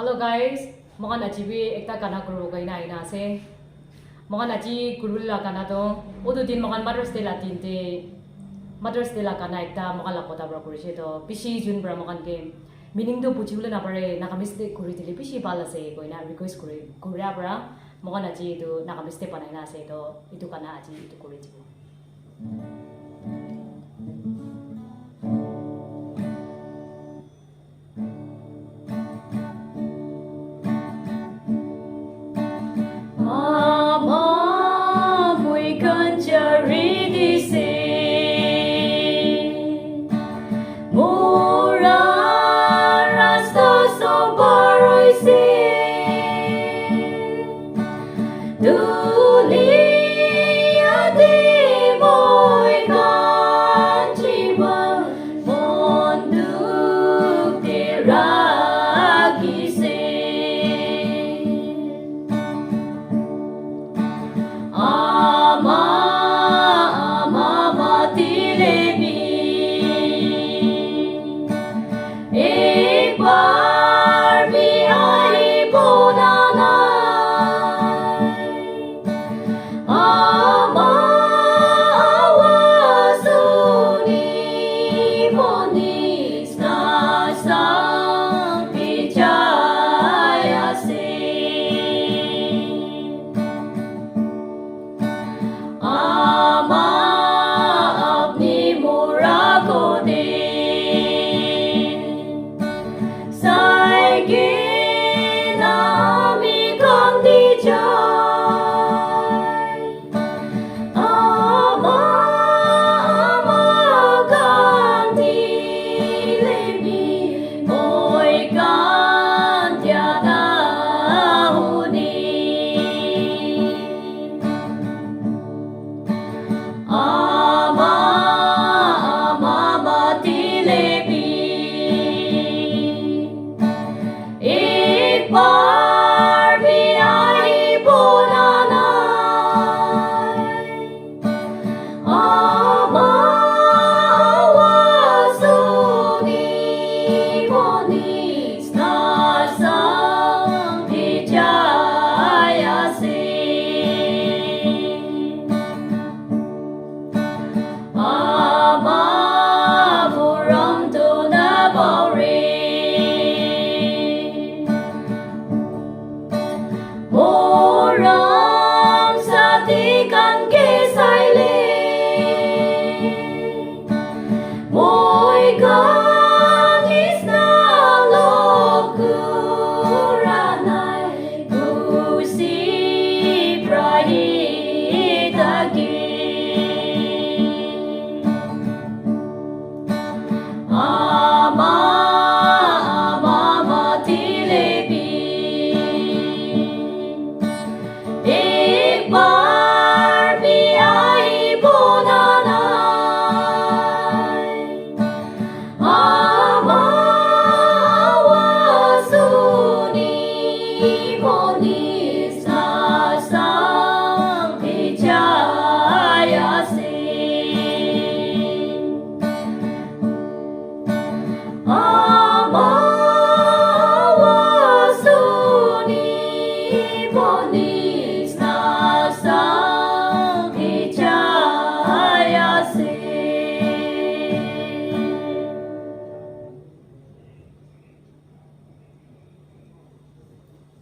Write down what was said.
Hello guys, mga najibi ekta kana guru kay na ina se. Mga naji guru la kana to. Udu din mga Mother's Day la tinte. Mother's Day la kana ekta mga la kota bra kurise to. Pishi jun bra mga game. Meaning to buchule na pare nakamiste kuri dili pishi bala se ko ina request kuri. Kuria bra mga naji itu nakamiste panay na se to. Itu kana aji itu kuri jibo.